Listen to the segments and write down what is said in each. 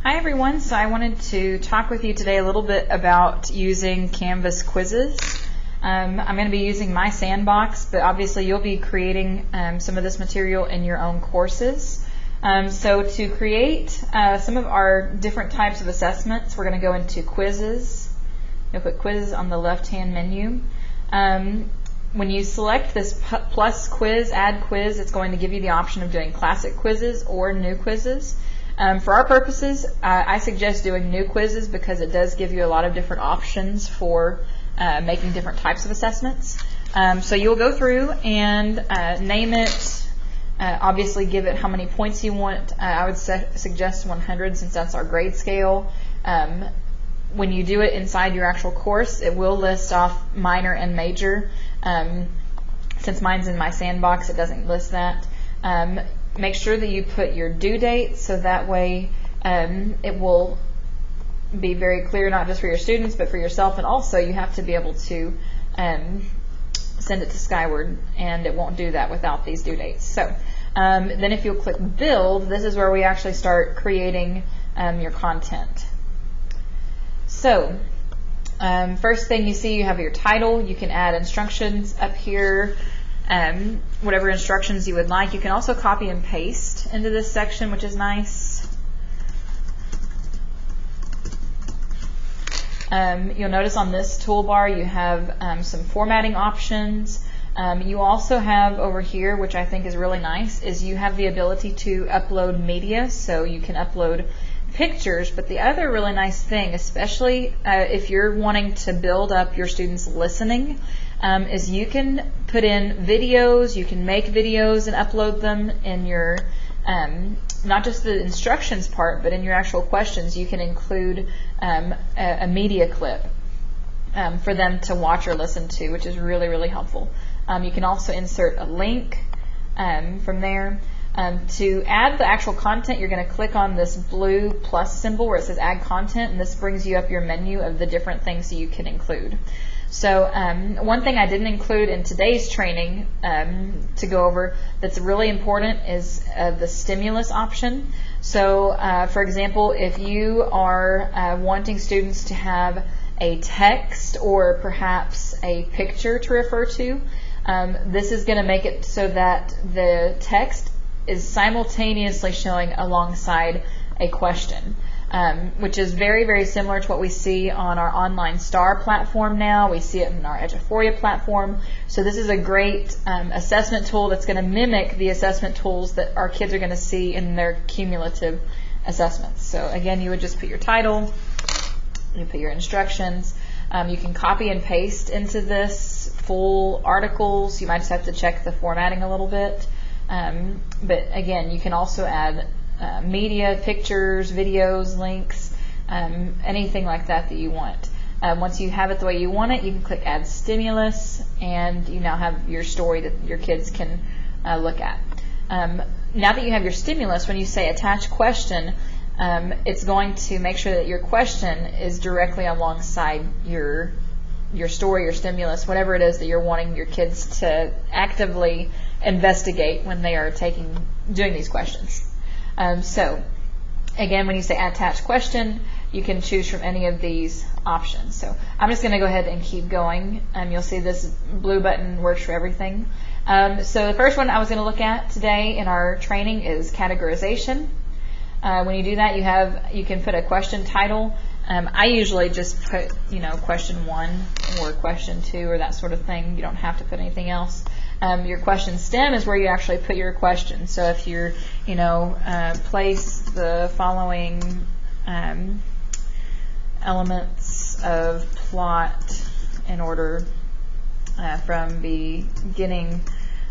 Hi everyone, so I wanted to talk with you today a little bit about using Canvas quizzes. I'm going to be using my sandbox, but obviously you'll be creating some of this material in your own courses. So to create some of our different types of assessments, we're going to go into quizzes. You'll put quizzes on the left-hand menu. When you select this plus quiz, add quiz, it's going to give you the option of doing classic quizzes or new quizzes. For our purposes, I suggest doing new quizzes because it does give you a lot of different options for making different types of assessments. So you'll go through and name it, obviously give it how many points you want. I would suggest 100 since that's our grade scale. When you do it inside your actual course, it will list off minor and major. Since mine's in my sandbox, it doesn't list that. Make sure that you put your due date so that way it will be very clear, not just for your students, but for yourself, and also you have to be able to send it to Skyward, and it won't do that without these due dates. So then if you'll click Build, this is where we actually start creating your content. So first thing you see, you have your title. You can add instructions up here. Whatever instructions you would like. You can also copy and paste into this section, which is nice. You'll notice on this toolbar you have some formatting options. You also have over here, which I think is really nice, is you have the ability to upload media, so you can upload pictures. But the other really nice thing, especially if you're wanting to build up your students' listening, is you can put in videos, you can make videos and upload them in your, not just the instructions part, but in your actual questions. You can include a media clip for them to watch or listen to, which is really, really helpful. You can also insert a link from there. To add the actual content, you're going to click on this blue plus symbol where it says Add Content, and this brings you up your menu of the different things that you can include. So one thing I didn't include in today's training to go over that's really important is the stimulus option. So for example, if you are wanting students to have a text or perhaps a picture to refer to, this is going to make it so that the text is simultaneously showing alongside a question. Which is very, very similar to what we see on our online STAR platform now. We see it in our Eduphoria platform. So this is a great assessment tool that's going to mimic the assessment tools that our kids are going to see in their cumulative assessments. So again, you would just put your title, you put your instructions. You can copy and paste into this full articles. You might just have to check the formatting a little bit. But again, you can also add media, pictures, videos, links, anything like that that you want. Once you have it the way you want it, you can click Add Stimulus, and you now have your story that your kids can look at. Now that you have your stimulus, when you say Attach Question, it's going to make sure that your question is directly alongside your story, your stimulus, whatever it is that you're wanting your kids to actively investigate when they are doing these questions. So again, when you say Attach Question, you can choose from any of these options. So I'm just going to go ahead and keep going. You'll see this blue button works for everything. So the first one I was going to look at today in our training is categorization. When you do that, you can put a question title. I usually just put, question 1 or question 2 or that sort of thing. You don't have to put anything else. Your question stem is where you actually put your question. So if you're, place the following elements of plot in order from beginning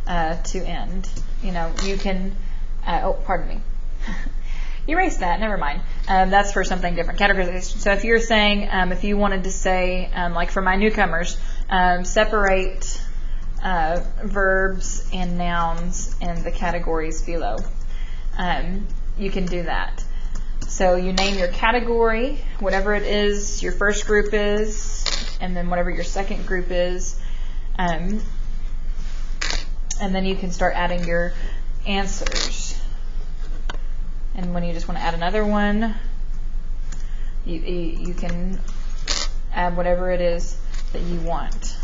to end. You can, oh, pardon me. Erase that, never mind. That's for something different. Categorization. So if you're saying, if you wanted to say, like for my newcomers, separate verbs and nouns in the categories below, you can do that. So you name your category, whatever it is your first group is, and then whatever your second group is, and then you can start adding your answers. And when you just want to add another one, You can add whatever it is that you want.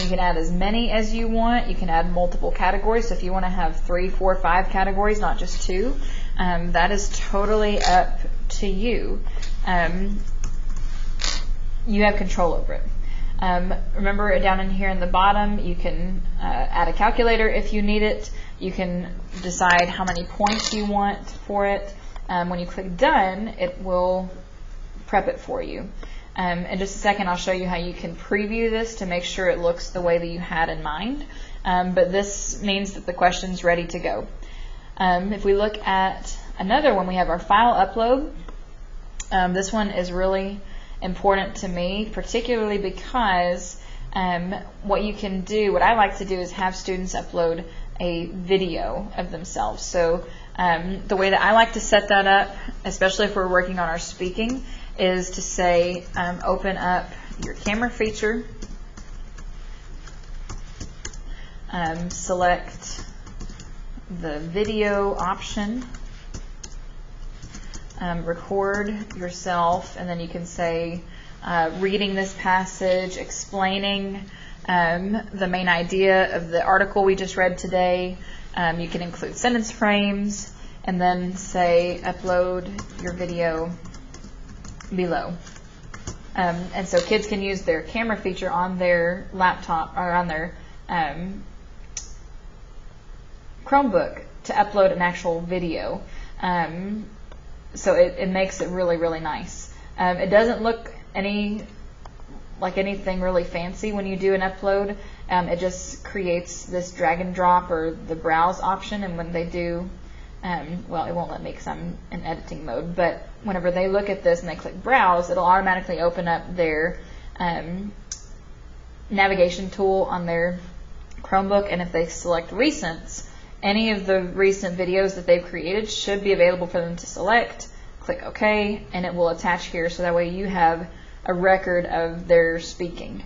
You can add as many as you want. You can add multiple categories. So if you want to have 3, 4, 5 categories, not just 2, that is totally up to you. You have control over it. Remember, down in here in the bottom, you can add a calculator if you need it. You can decide how many points you want for it. When you click done, it will prep it for you. In just a second, I'll show you how you can preview this to make sure it looks the way that you had in mind. But this means that the question's ready to go. If we look at another one, we have our file upload. This one is really important to me, particularly because what I like to do is have students upload a video of themselves. So the way that I like to set that up, especially if we're working on our speaking, is to say, open up your camera feature, select the video option, record yourself, and then you can say, reading this passage, explaining the main idea of the article we just read today. You can include sentence frames, and then say, upload your video below. And so kids can use their camera feature on their laptop or on their Chromebook to upload an actual video. So it makes it really, really nice. It doesn't look like anything really fancy when you do an upload. It just creates this drag and drop or the browse option, and when they do, well, it won't let me because I'm in editing mode, but whenever they look at this and they click browse, it'll automatically open up their navigation tool on their Chromebook, and if they select recents, any of the recent videos that they've created should be available for them to select. Click OK, and it will attach here, so that way you have a record of their speaking.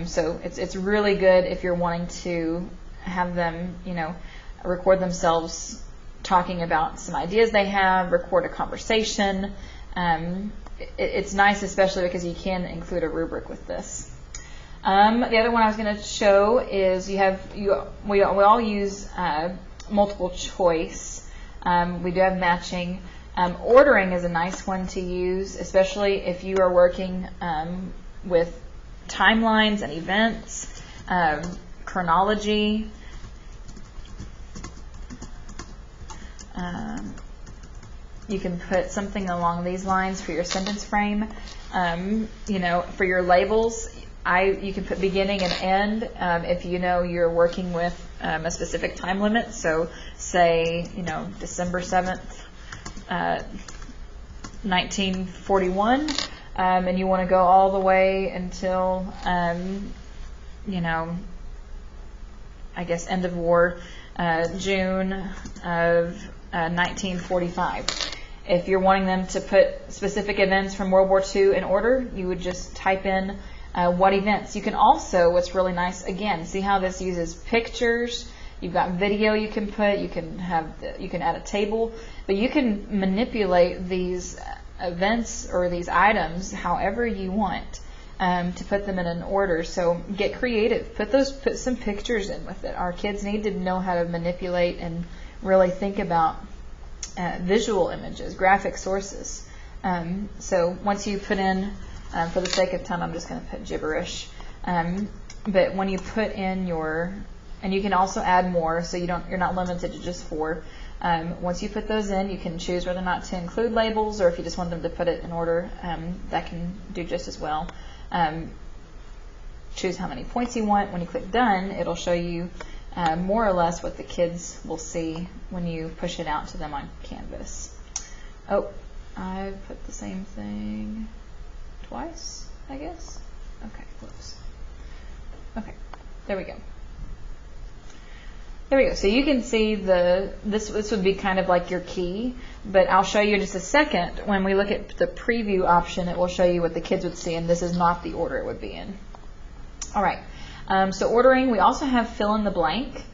So it's really good if you're wanting to have them, record themselves talking about some ideas they have, record a conversation. It's nice, especially because you can include a rubric with this. The other one I was going to show is we all use multiple choice. We do have matching. Ordering is a nice one to use, especially if you are working with timelines and events, chronology. You can put something along these lines for your sentence frame. For your labels, you can put beginning and end if you're working with a specific time limit. So say, December 7th, 1941, and you want to go all the way until, I guess end of war, June of 1945. If you're wanting them to put specific events from World War II in order, you would just type in what events. You can also, what's really nice, again, see how this uses pictures. You've got video you can put. You can add a table, but you can manipulate these events or these items however you want to put them in an order. So get creative. Put some pictures in with it. Our kids need to know how to manipulate and really think about visual images, graphic sources. So once you put in, for the sake of time, I'm just going to put gibberish. But when you put in and you can also add more, so you're not limited to just 4. Once you put those in, you can choose whether or not to include labels, or if you just want them to put it in order, that can do just as well. Choose how many points you want. When you click done, it'll show you more or less what the kids will see when you push it out to them on Canvas. Oh, I put the same thing twice, I guess. Okay, whoops. Okay, there we go. There we go. So you can see this would be kind of like your key, but I'll show you in just a second. When we look at the preview option, it will show you what the kids would see, and this is not the order it would be in. All right. So ordering, we also have fill in the blank.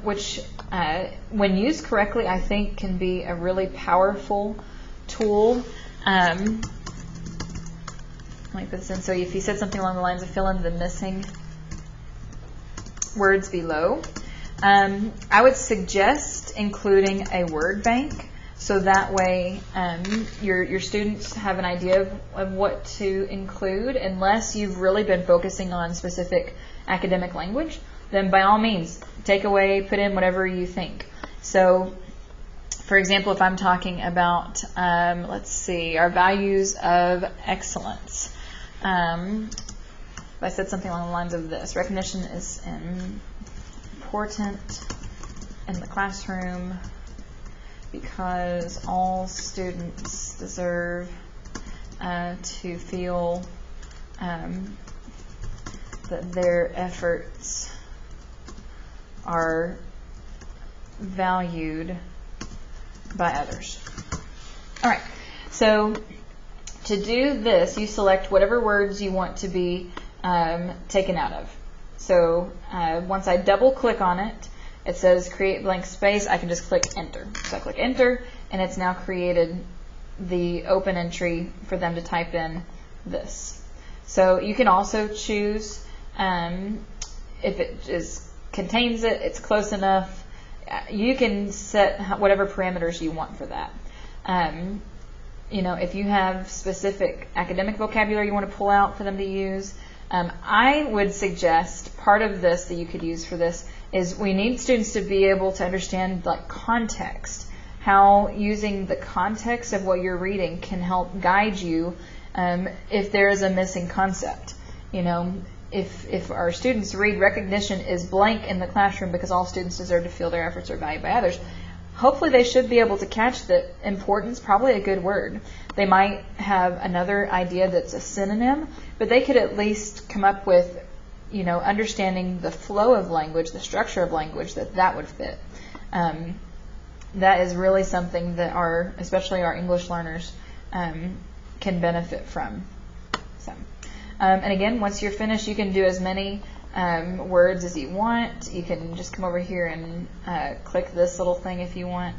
which when used correctly, I think can be a really powerful tool. Let me put this in. So if you said something along the lines of fill in the missing words below, I would suggest including a word bank, so that way your students have an idea of what to include. Unless you've really been focusing on specific academic language, then by all means, take away, put in whatever you think. So, for example, if I'm talking about, let's see, our values of excellence. If I said something along the lines of this: recognition is important in the classroom because all students deserve to feel that their efforts are valued by others. All right, so to do this, you select whatever words you want to be taken out of. So once I double click on it, it says create blank space. I can just click enter. So I click enter, and it's now created the open entry for them to type in this. So you can also choose if it contains it, it's close enough. You can set whatever parameters you want for that. If you have specific academic vocabulary you want to pull out for them to use, I would suggest part of this that you could use for this is we need students to be able to understand like context, how using the context of what you're reading can help guide you if there is a missing concept. If our students read recognition is blank in the classroom because all students deserve to feel their efforts are valued by others, hopefully they should be able to catch that importance, probably a good word. They might have another idea that's a synonym, but they could at least come up with, understanding the flow of language, the structure of language, that would fit. That is really something that especially our English learners can benefit from. So. And again, once you're finished, you can do as many words as you want. You can just come over here and click this little thing if you want.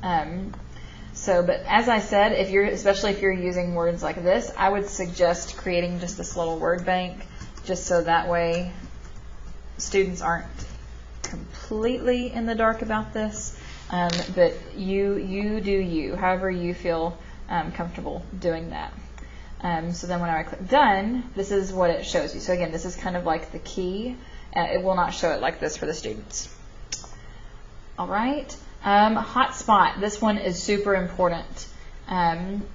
But as I said, especially if you're using words like this, I would suggest creating just this little word bank, just so that way students aren't completely in the dark about this. But you do you, however you feel comfortable doing that. So then when I click done, this is what it shows you. So again, this is kind of like the key. It will not show it like this for the students. All right. Hotspot. This one is super important,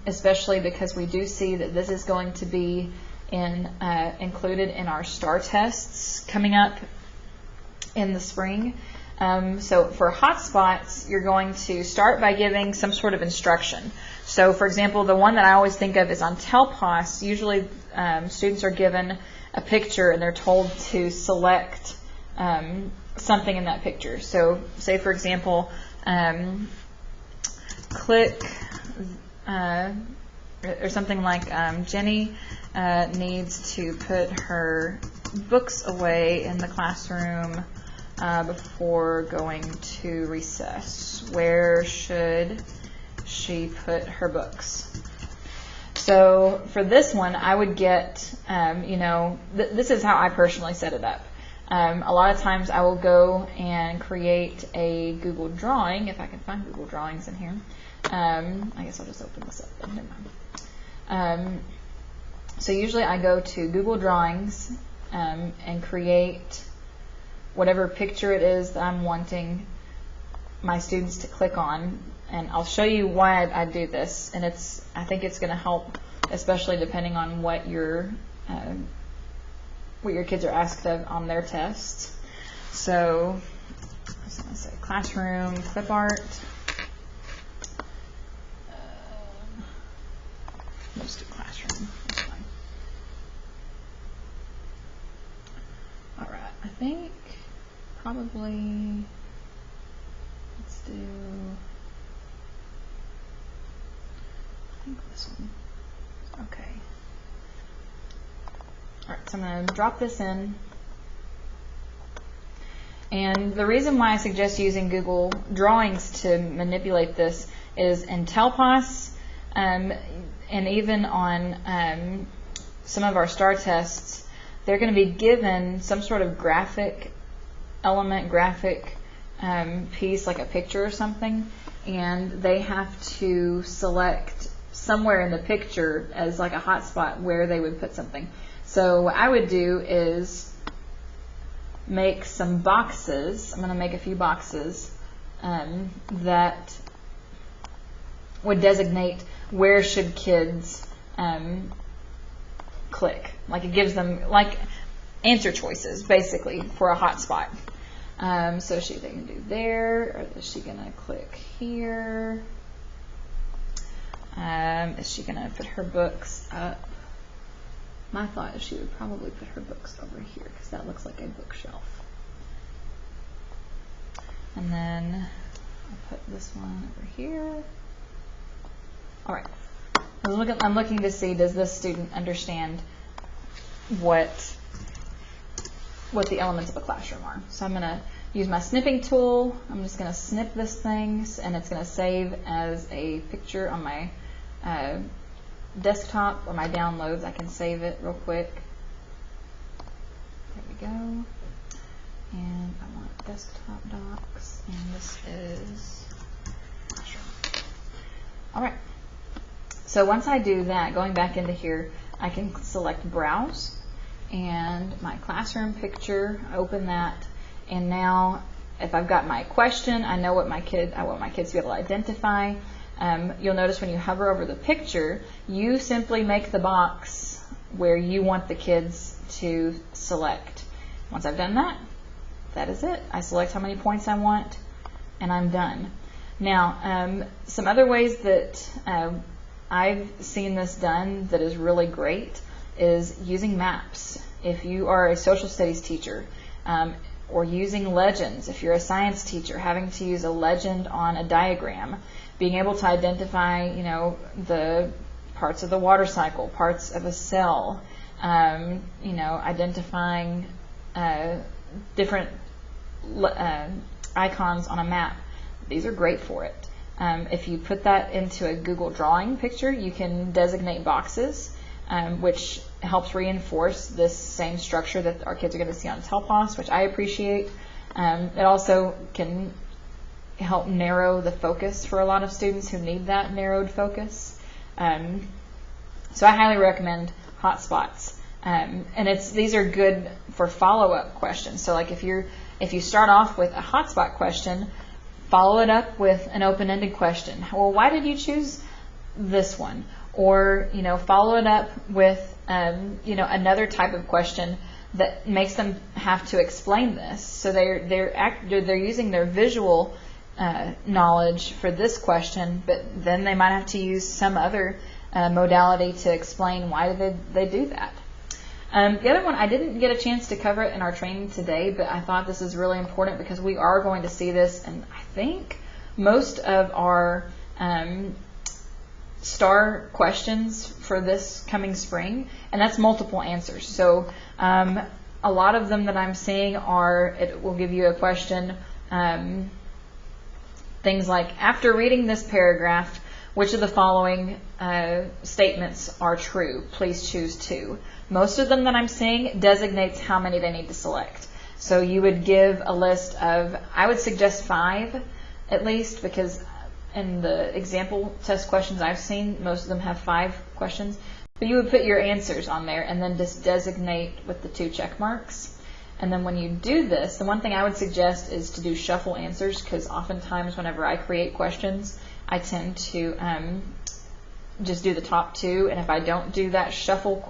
especially because we do see that this is going to be included in our STAR tests coming up in the spring. So for hotspots, you're going to start by giving some sort of instruction. So for example, the one that I always think of is on TELPOS. Usually students are given a picture and they're told to select something in that picture. So say for example, click or something like Jenny needs to put her books away in the classroom before going to recess. Where should she put her books? So for this one, I would get, this is how I personally set it up. A lot of times I will go and create a Google drawing, if I can find Google Drawings in here. I guess I'll just open this up. Never mind. So usually I go to Google Drawings and create whatever picture it is that I'm wanting my students to click on, and I'll show you why I do this. And I think it's going to help, especially depending on what your kids are asked of on their tests. So I was going to say classroom, clip art. Let's do classroom. That's fine. All right, I think probably let's do. I think this one. Okay. All right, so I'm going to drop this in. And the reason why I suggest using Google Drawings to manipulate this is in TELPAS, and even on some of our STAR tests, they're going to be given some sort of graphic element, graphic piece, like a picture or something, and they have to select somewhere in the picture as like a hotspot where they would put something. So what I would do is make some boxes. I'm going to make a few boxes that would designate where should kids click. Like it gives them like answer choices basically for a hotspot. So they can do there, or is she going to click here? Is she going to put her books up? My thought is she would probably put her books over here because that looks like a bookshelf. And then I'll put this one over here. All right. I'm looking to see, does this student understand what the elements of a classroom are? So I'm going to use my snipping tool. I'm just going to snip this thing, and it's going to save as a picture on my desktop or my downloads. I can save it real quick. There we go. And I want desktop docs, and this is classroom. All right. So once I do that, going back into here, I can select Browse, and my classroom picture, open that, and now if I've got my question, I know what I want my kids to be able to identify. You'll notice when you hover over the picture, you simply make the box where you want the kids to select. Once I've done that, that is it. I select how many points I want, and I'm done. Now, some other ways that I've seen this done that is really great is using maps. If you are a social studies teacher, or using legends, if you're a science teacher, having to use a legend on a diagram, being able to identify, the parts of the water cycle, parts of a cell, identifying different icons on a map. These are great for it. If you put that into a Google Drawing picture, you can designate boxes, which helps reinforce this same structure that our kids are going to see on TELPAS, which I appreciate. It also can help narrow the focus for a lot of students who need that narrowed focus. So I highly recommend hotspots. And these are good for follow-up questions. So like if you start off with a hotspot question, follow it up with an open-ended question. Well, why did you choose this one? Or follow it up with another type of question that makes them have to explain this. So they're using their visual knowledge for this question, but then they might have to use some other modality to explain why did they do that. The other one, I didn't get a chance to cover it in our training today, but I thought this is really important because we are going to see this, and I think most of our STAR questions for this coming spring, and that's multiple answers. So a lot of them that I'm seeing it will give you a question, things like, after reading this paragraph, which of the following statements are true? Please choose two. Most of them that I'm seeing designates how many they need to select. So you would give a list of, I would suggest 5 at least, because in the example test questions I've seen, most of them have 5 questions. But you would put your answers on there and then just designate with the 2 check marks. And then when you do this, the one thing I would suggest is to do shuffle answers, because oftentimes whenever I create questions, I tend to just do the top 2, and if I don't do that shuffle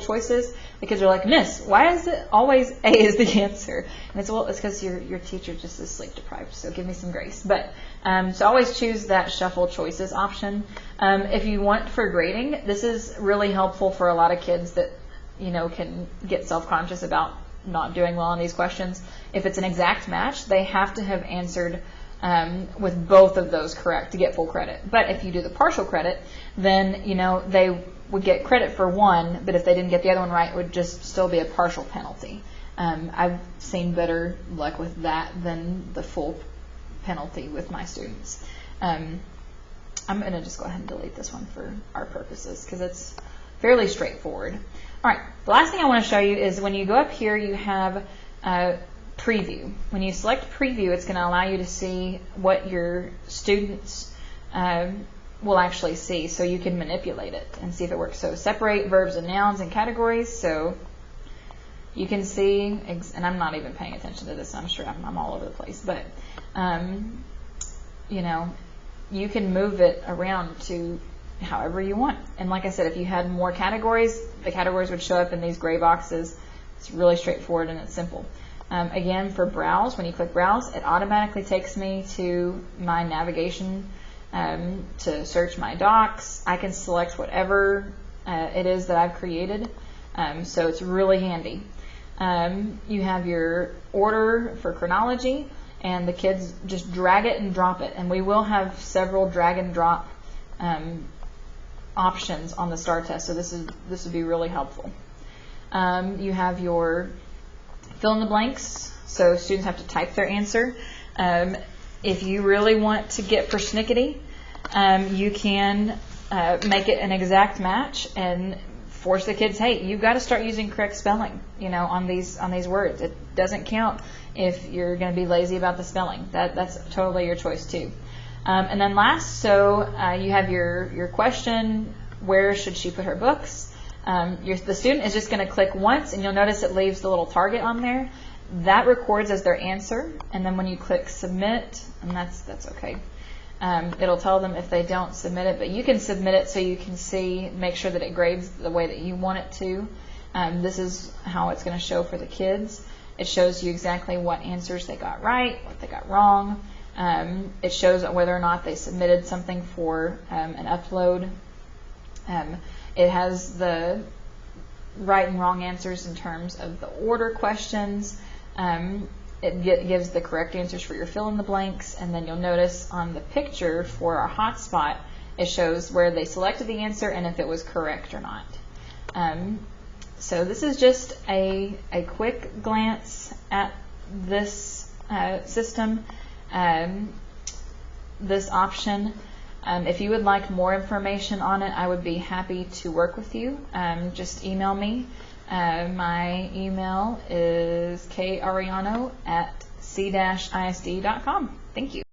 choices, because they're like, Miss, why is it always A is the answer? And it's because your teacher just is sleep deprived, so give me some grace. But so always choose that shuffle choices option. If you want for grading, this is really helpful for a lot of kids that can get self-conscious about not doing well on these questions. If it's an exact match, they have to have answered with both of those correct to get full credit. But if you do the partial credit, then they would get credit for one, but if they didn't get the other one right, it would just still be a partial penalty. I've seen better luck with that than the full penalty with my students. I'm going to just go ahead and delete this one for our purposes because it's fairly straightforward. All right, the last thing I want to show you is when you go up here, you have preview. When you select preview, it's going to allow you to see what your students will actually see, so you can manipulate it and see if it works. So separate verbs and nouns and categories. So you can see, and I'm not even paying attention to this, I'm sure I'm all over the place, but you know, you can move it around to however you want. And like I said, if you had more categories, the categories would show up in these gray boxes. It's really straightforward and it's simple. Again, for browse, when you click browse, it automatically takes me to my navigation to search my docs. I can select whatever it is that I've created, so it's really handy. You have your order for chronology, and the kids just drag it and drop it. And we will have several drag and drop options on the STAR test, so this would be really helpful. You have your fill in the blanks, so students have to type their answer. If you really want to get persnickety, you can make it an exact match and force the kids, hey, you've got to start using correct spelling, you know, on these words. It doesn't count if you're going to be lazy about the spelling. That's totally your choice too. And then last, so you have your question, where should she put her books? The student is just going to click once, and you'll notice it leaves the little target on there. That records as their answer, and then when you click submit, and that's okay, it'll tell them if they don't submit it, but you can submit it so you can see, make sure that it grades the way that you want it to. This is how it's going to show for the kids. It shows you exactly what answers they got right, what they got wrong. It shows whether or not they submitted something for an upload. It has the right and wrong answers in terms of the order questions. It gives the correct answers for your fill in the blanks, and then you'll notice on the picture for our hotspot, it shows where they selected the answer and if it was correct or not. So this is just a quick glance at this system, this option. If you would like more information on it, I would be happy to work with you. Just email me. My email is kariano@c-isd.com. Thank you.